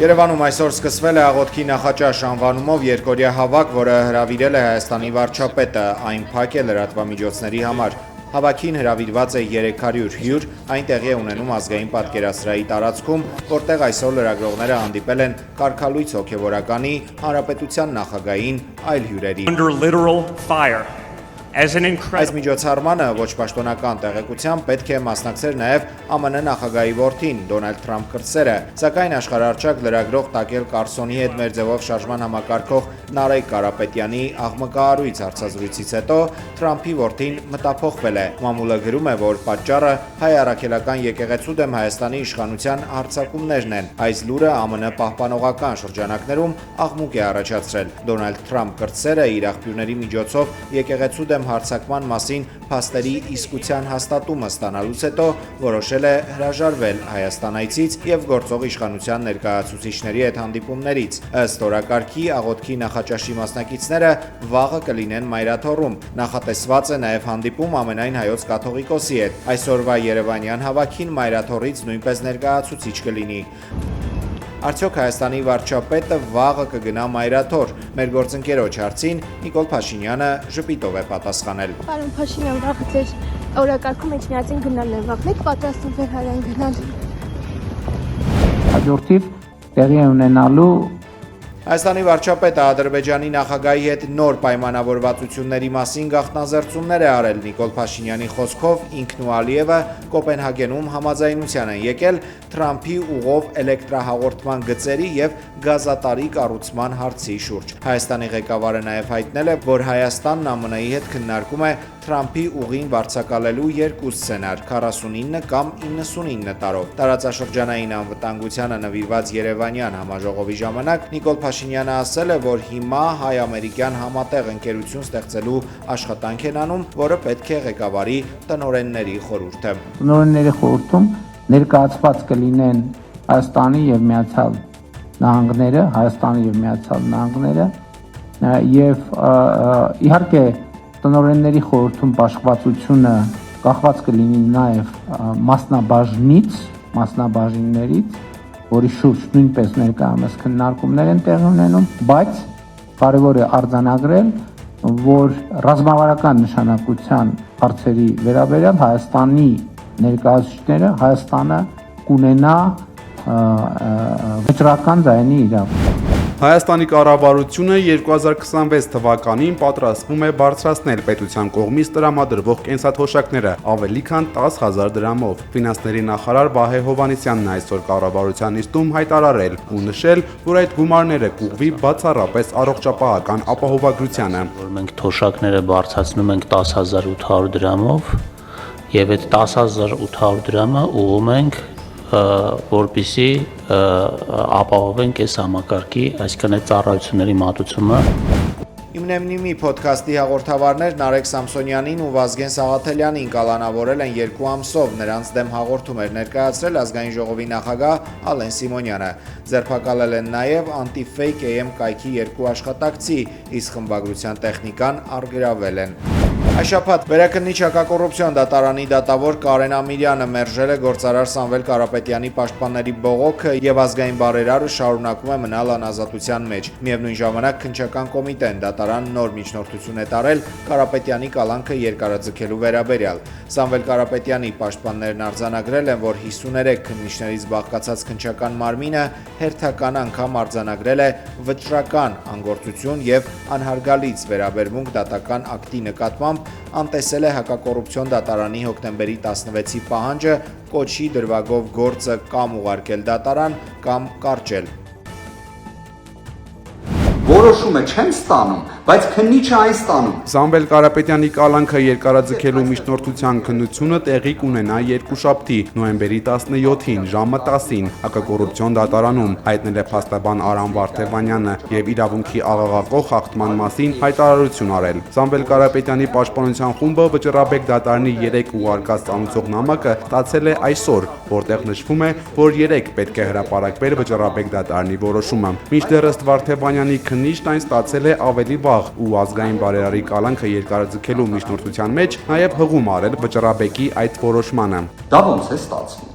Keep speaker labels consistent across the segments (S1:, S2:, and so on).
S1: Երևանում այսօր սկսվել է աղոթքի նախաճաշ անվանումով երկօրյա հավաք, որը հրավիրել է Հայաստանի վարչապետը, այն փակ է լրատվամիջոցների համար։ Հավաքին հրավիրված է 300 հյուր, այն տեղի է ունենում ազգային պատկերասրահի տարածքում, որտեղ այսօր լրագրողները հանդիպել են կարգալույց հոգևորականի, հանրապետության նախագահին, այլ հյուրերի։ Այս միջոցառմանը ոչ պաշտոնական տեղեկությամբ պետք է մասնակցեր նաև ԱՄՆ նախագահի որդին Դոնալդ Թրամփ կրտսերը, սակայն աշխարհառչակ լրագրող Տակել Կարսոնի հետ մեր ձևով շարժման համակարգող Նարեկ Կարապետյանի աղմկահարույց հարցազրույցից հետո Թրամփի որդին մտափոխվել է։ Մամուլը գրում է, որ պատճառը հայ առաքելական եկեղեցու դեմ Հայաստանի իշխանության հարձակումներն են։ Այս լուրը ԱՄՆ պահպանողական շրջանակներում աղմուկ է առաջացրել։ Դոնալդ Թրամփ կրտսերը իր աղբյուրների միջոցով եկեղեցու դեմ հարձակման մասին փաստերի իսկության հաստատումը ստանալուց հետո որոշել է հրաժարվել Հայաստան այցից եւ գործող իշխանության ներկայացուցիչների հետ հանդիպումներից։ Ըստ օրակարգի աղոթքի նախաճաշի մասնակիցները վաղը կլինեն Մայրաթոռում։ Նախատեսված է նաեւ հանդիպում ամենայն հայոց կաթողիկոսի հետ։ Այսօրվա Երևանյան հավաքին Մայրաթոռից նույնպես ներկայացուցիչ կլինի։ Արդյոք Հայաստանի վարչապետը վաղը կգնա Մայրաթոռ։ Մեր գործընկերոջ հարցին Նիկոլ Փաշինյանը ժպիտով է պատասխանել։
S2: Պարոն Փաշինյան, վաղը ձեր օրակարգում մեջ միացին գնալն է, վաղն եք պատրաստվում Հայաստան գնալ։
S3: Հաջորդիվ տեղի է ունենալու
S1: Հայաստանի վարչապետը Ադրբեջանի նախագահի հետ նոր պայմանավորվածությունների մասին գաղտնազերծումներ է արել։ Նիկոլ Փաշինյանի խոսքով ինքն ու Ալիևը Կոպենհագենում համաձայնության են եկել Թրամփի ուղով էլեկտրահաղորդման գծերի եւ գազատարի կառուցման հարցի շուրջ։ Հայաստանի ղեկավարը նաեւ հայտնել է, որ Հայաստանն ԱՄՆ-ի հետ քննարկում է Թրամփի ուղին վարձակալելու երկու սցենար՝ 49 կամ 99 տարով։ Տարածաշրջանային անվտանգությանը նվիրված Երևանյան համաժողովի ժամանակ Նիկոլ Փաշինյանը ասել է, որ հիմա հայ-ամերիկյան համատեղ ընկերություն ստեղծելու աշխատանք են անում, որը պետք է ղեկավարի տնօրենների խորհուրդը։
S3: Տնօրենների խորհրդում ներկայացված կլինեն Հայաստանի եւ Միացյալ Նահանգները, եւ իհարկե տնօրենների խորհրդում բաշխվածությունը կախված կլինի նաեւ մասնաբաժիններից, որի շուրջ նույնպես ներկայումս քննարկումներ են տեղի ունենում, բայց կարևոր է արձանագրել, որ ռազմավարական նշանակության հարցերի վերաբերյալ Հայաստանի ներկայացուցիչները Հայաստանը կունենա վճռական ձայնի իրավունք։
S4: Հայաստանի կառավարությունը 2026 թվականին պատրաստվում է բարձրացնել պետության կողմից տրամադրվող կենսաթոշակները ավելի քան 10,000 դրամով։ Ֆինանսների նախարար Վահե Հովհաննիսյանն այսօր կառավարության նիստում հայտարարել ու նշել, որ այդ գումարները կուղղվի բացառապես առողջապահական ապահովագրությանը։
S5: Որ մենք թոշակները բարձրացնում ենք 10,800 դրամով եւ այդ 10,800 դրամը ուղղում ենք որպեսզի ապահովենք այս համակարգի, այսինքն այդ ծառայությունների մատուցումը։
S1: Իմնեմնիմի փոդքասթի հաղորդավարներ Նարեկ Սամսոնյանին ու Վազգեն Սաղաթելյանին կալանավորել են 2 ամսով, նրանց դեմ հաղորդում էր ներկայացրել ազգային ժողովի նախագահ Ալեն Սիմոնյանը։ Ձերբակալել են նաև Anti-Fake AM կայքի 2 աշխատակցի, իսկ խմբագրության տեխնիկան առգրավել են։ Այս շաբաթ Վերաքննիչ հակակոռուպցիոն դատարանի դատավոր Կարեն Ամիրյանը մերժել է գործարար Սամվել Կարապետյանի պաշտպանների բողոքը եւ ազգային բարերարը շարունակում է մնալ անազատության մեջ։ Միևնույն ժամանակ քննչական կոմիտեն դատարան նոր միջնորդություն է տարել Կարապետյանի կալանքը երկարաձգելու վերաբերյալ։ Սամվել Կարապետյանի պաշտպաններն արձանագրել են, որ 53 քննիչներից բաղկացած քննչական մարմինը հերթական անգամ արձանագրել է վճռական անգործություն եւ անհարգալից վերաբերմունք դատական ակտի նկատմամբ, անտեսել է հակակոռուպցիոն դատարանի հոկտեմբերի 16-ի պահանջը կոչի դրվագով գործը կամ ուղարկել դատարան կամ կարճել։
S6: Որոշումը չեն ստանում, բայց քննիչը այն ստանում։
S4: Սամվել Կարապետյանի կալանքը երկարաձգելու միջնորդության քննությունը տեղի կունենա երկուշաբթի, նոյեմբերի 17-ին ժամը 10-ին հակակոռուպցիոն դատարանում, հայտնել է փաստաբան Արամ Վարդևանյանը եւ իրավունքի աղաղակող խախտման մասին հայտարարություն արել։ Սամվել Կարապետյանի պաշտպանության խումբը վճռաբեկ դատարանի 3 ուղարկած ծանուցող նամակը ստացել է այսօր, որտեղ նշվում է, որ 3 պետք է հրապարակվեր վճռաբեկ դատարանի որոշումը։ Մինչդեռ ըստ Վարդևանյանի քննիչն այն ստացել է ավելի վաղ ու ազգային բարերարի կալանքը երկարաձգելու միջնորդության մեջ նաև հղում արել վճռաբեկի այդ որոշմանը։
S6: Դա ոնց է ստացվում։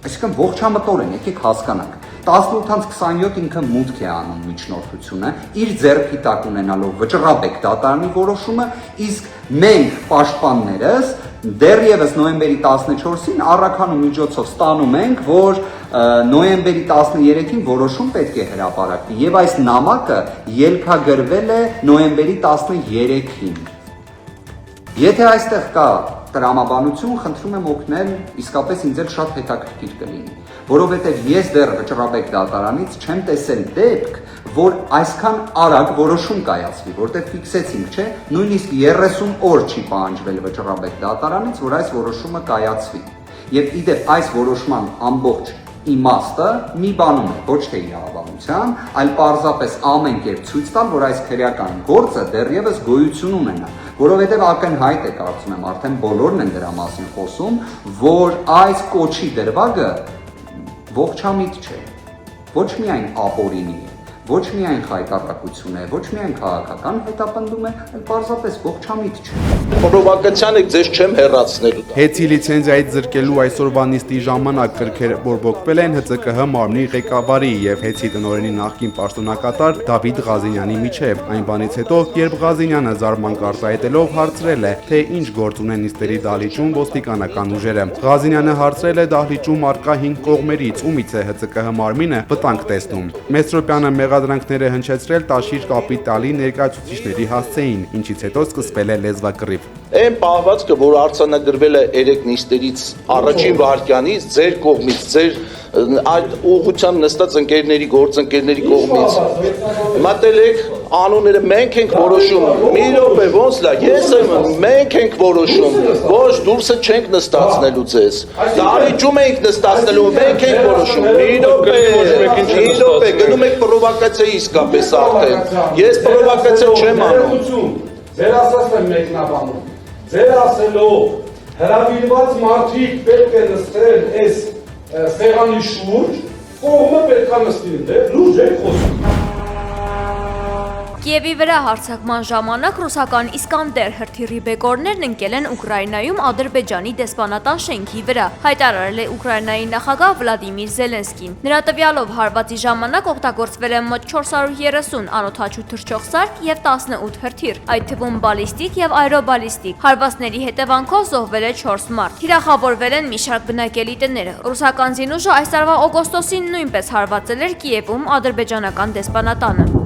S6: Այսինքն ողջամտորեն եկեք հասկանանք, 18-27 ինքը մուտք է անում միջնորդությունը, իր ձեռքի տակ ունենալով վճռաբեկ դատարանի որոշումը, իսկ մենք պաշտպաններս դեռևս նոյեմբերի 14-ին առաքանու միջոցով ստանում ենք, որ նոյեմբերի 13-ին որոշում պետք է հրապարակվի եւ այս նամակը ելքագրվել է նոյեմբերի 13-ին։ Եթե այստեղ կա տրամաբանություն, խնդրում եմ օգնել, իսկապես ինձ էլ շատ հետաքրքիր կլինի, որովհետև ես դեռ վճռաբեկ դատարանից չեմ տեսել դեպք, որ այսքան արագ որոշում կայացվի, որտեղ ֆիքսեցինք, չէ, նույնիսկ 30 օր չի պահանջվել վճռաբեկ դատարանից, որ այս որոշումը կայացվի։ Եվ իդեպ այս որոշման ամբողջ իմաստը մի բանում է, ոչ թե իրավաբանության, այլ պարզապես ամեն կերպ ցույց տալ, որ այս քրեական գործը դեռևս գոյություն ունենա, որովհետև ակնհայտ է, կարծում եմ, արդեն բոլորն են դրա մասին խոսում, որ այս կոչի դրվագը ողջամիտ չէ, ոչ միայն ապօրինի է, ոչ միայն խայտառակություն է, ոչ միայն քաղաքական հետապնդում է, այլ պարզապես ողջամիտ չէ։
S7: Պրովոկացիան եք ձեզ չեմ հեռացնելու։
S4: Հեցի լիցենզիայից զրկելու այսօրվա նիստի ժամանակ կրքեր բորբոքվել են ՀՑԿՀ մարմնի ղեկավարի եւ Հեցի տնօրենի նախկին պաշտոնակատար Դավիթ Ղազինյանի միջև։ Այն բանից հետո, երբ Ղազինյանը զարմանք արտահայտելով հարցրել է, թե ինչ գործ ունեն նիստերի դահլիճում ոստիկանական ուժերը։ Ղազինյանը հարցրել է դահլիճում արկա 5 կողմերից, ումից է ՀՑԿՀ մարմինը վտանգ տեսնում։ Մեսրոպյանը մեղադրանքները հնչեցրել Տաշիր կապիտալի ներկայացուցիչների հասցեին, ինչից հետո սկսվել է լեզվակռիվ։
S7: Այն պահվածքը, որ արձանագրվել է 3 նիստերից առաջին վարքյանից, ձեր կողմից, ձեր այդ ուղղությամբ նստած ընկերների, գործընկերների կողմից մտել եք անունները մենք ենք որոշում, մի րոպե ոնց լա, ես եմ, մենք ենք որոշում, ոչ դուրսը չենք նստացնելու ձեզ, դահլիճում ենք նստացնելու, մենք ենք որոշում, մի րոպե, գնում եք պրովոկացիայի իսկապես արդեն, ես պրովոկացիա չեմ անում։
S8: Ձեր ասածն եմ մեկնաբանում, ձեր ասելով հրավիրված մարդիկ պետք է նստել այս սեղանի շուրջ, կողմը պետք է նստի, լուրջ եք խոսում։
S9: Կիևի վրա հարձակման ժամանակ ռուսական Իսկանդեր հրթիռի բեկորներն ընկել են Ուկրաինայում Ադրբեջանի դեսպանատան շենքի վրա, հայտարարել է Ուկրաինայի նախագահ Վլադիմիր Զելենսկին։ Նրա տվյալով հարվածի ժամանակ օգտագործվել են մոտ 430 անօդաչու թռչող սարք եւ 18 հրթիռ, այդ թվում բալիստիկ եւ աերոբալիստիկ։ Հարվածների հետևանքով զոհվել է 4 մարդ։ Թիրախավորվել են մի շարք բնակելի տներ։ Ռուսական զինուժը այս տարվա օգոստոսին նույնպես հարվածել էր Կիևում ադրբեջանական դեսպանատանը։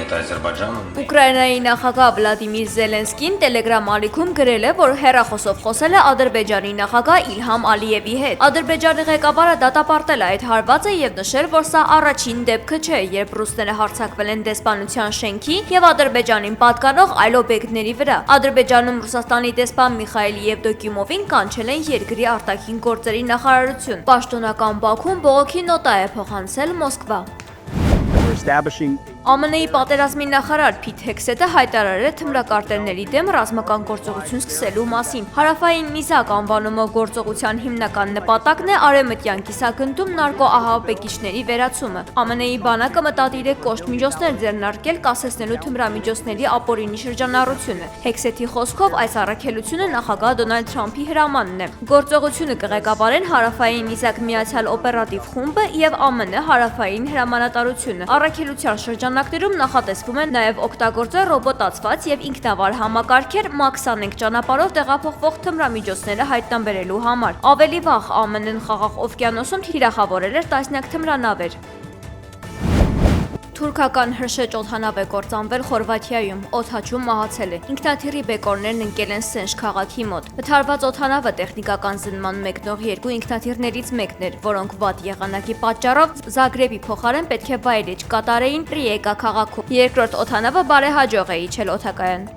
S9: Ուկրաինայի նախագահ Վլադիմիր Զելենսկին Telegram ալիքում գրել է, որ հեռախոսով խոսել է Ադրբեջանի նախագահ Իլհամ Ալիևի հետ։ Ադրբեջանի ղեկավարը դատապարտել է այդ հարվածը եւ նշել, որ սա առաջին դեպքը չէ, երբ ռուսները հարձակվել են դեսպանության շենքի եւ Ադրբեջանին պատկանող այլ օբյեկտների վրա։ Ադրբեջանում Ռուսաստանի դեսպան Միխայիլ Եվդոկիմովին կանչել են երկրի արտաքին գործերի նախարարություն։ Պաշտոնական Բաքուն բողոքի նոտա է փոխանցել Մոսկվա։ ԱՄՆ-ի պատերազմի նախարար Փիթ Հեքսեթը հայտարարել է թմրակարտերների դեմ ռազմական գործողություն սկսելու մասին։ Հարավային նիզակ անվանումով գործողության հիմնական նպատակն է արևմտյան կիսագնդում նարկոահաբեկիչների վերացումը։ ԱՄՆ-ի բանակը մտադիր է կոշտ միջոցներ ձեռնարկել կասեցնելու թմրամիջոցների ապօրինի շրջանառությունը։ Հեքսեթի խոսքով այս առաքելությունը նախագահ Դոնալդ Թրամփի հրամանն է։ Գործողությունը կղեկավարեն Հարավային նիզակ միացյալ օպերատիվ խումբը եւ ԱՄՆ հարավային հրամանատարությունը։ Առաքելության շրջանակներում նախատեսվում է նաև օգտագործել ռոբոտացված եւ ինքնավար համակարգեր Max-25 ճանապարհով տեղափոխվող թմրամիջոցները հայտնաբերելու համար։ Ավելի վաղ ԱՄՆ-ն Խաղաղ օվկիանոսում թիրախավորել էր տասնյակ թմրանավեր։ Թուրքական հրշեջ օդանավ է կործանվել Խորվաթիայում, օդաչում մահացել է։ Ինքնաթիռի բեկորներն ընկել են Սենժ քաղաքի մոտ։ Վթարված օդանավը տեխնիկական զննման մեկնող 2 ինքնաթիռներից մեկն էր, որոնք վատ եղանակի պատճառով Զագրեբի փոխարեն պետք է վայրէջք կատարեին Պրիեկա քաղաքում։ Երկրորդ օդանավը բարեհաջող է իջել օդակայան։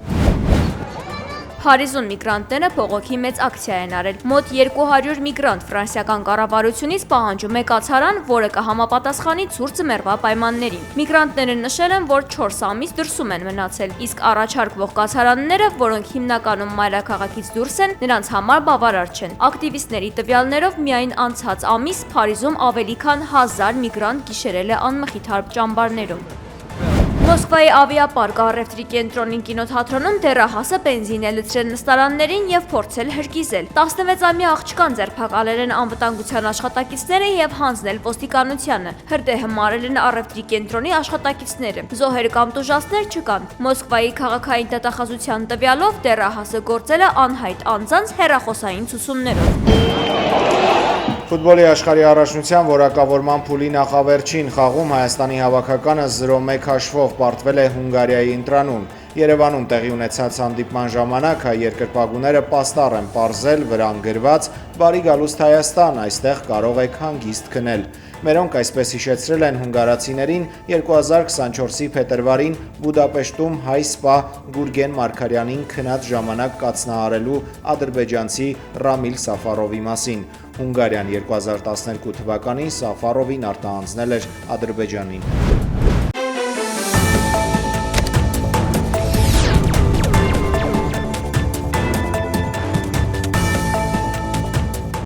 S9: Փարիզում միգրանտները բողոքի մեծ ակցիա են արել։ Մոտ 200 միգրանտ ֆրանսիական կառավարությունից պահանջում է կացարան, որը կհամապատասխանի ցուրտ ձմեռվա պայմաններին։ Միգրանտները նշել են, որ 4 ամիս դրսում են մնացել, իսկ առաջարկվող կացարանները, որոնք հիմնականում մայրաքաղաքից դուրս են, նրանց համար բավարար չեն։ Ակտիվիստների տվյալներով միայն անցած ամիս Փարիզում ավելի քան 1000 միգրանտ գիշերել է անմխիթար ճամբարներում։ Մոսկվայի ավիապարկը առևտրի կենտրոնին կինոթատրոնում դեռահասը բենզին է լցրել նստարաններին եւ փորձել հրկիզել։ 16-ամյա աղջկան ձերբակալել են անվտանգության աշխատակիցները եւ հանձնել ոստիկանությանը։ Հրդեհը մարել են առևտրի կենտրոնի աշխատակիցները։ Զոհեր կամ տուժածներ չկան։ Մոսկվայի քաղաքային դատախազության տվյալով դեռահասը գործել է անհայտ անձանց հեռախոսային ցուցումներով։
S1: Ֆուտբոլի աշխարհի առաջնության որակավորման փուլի նախավերջին խաղում Հայաստանի հավաքականը 0-1 հաշվով պարտվել է Հունգարիայի ընտրանուն։ Երևանում տեղի ունեցած հանդիպման ժամանակ հայ երկրպագուները պաստառ են պարզել վրան գրված «Բարի գալուստ Հայաստան, այստեղ կարող եք հանգիստ քնել»։ Մերոնք այսպես հիշեցրել են հունգարացիներին 2024-ի փետրվարին Բուդապեշտում հայ սպա Գուրգեն Մարգարյանին քնած ժամանակ կացնահարելու ադրբեջանցի Ռամիլ Սաֆարովի մասին։ Հունգարիան 2012 թվականին Սաֆարովին արտահանձնել էր Ադրբեջանին։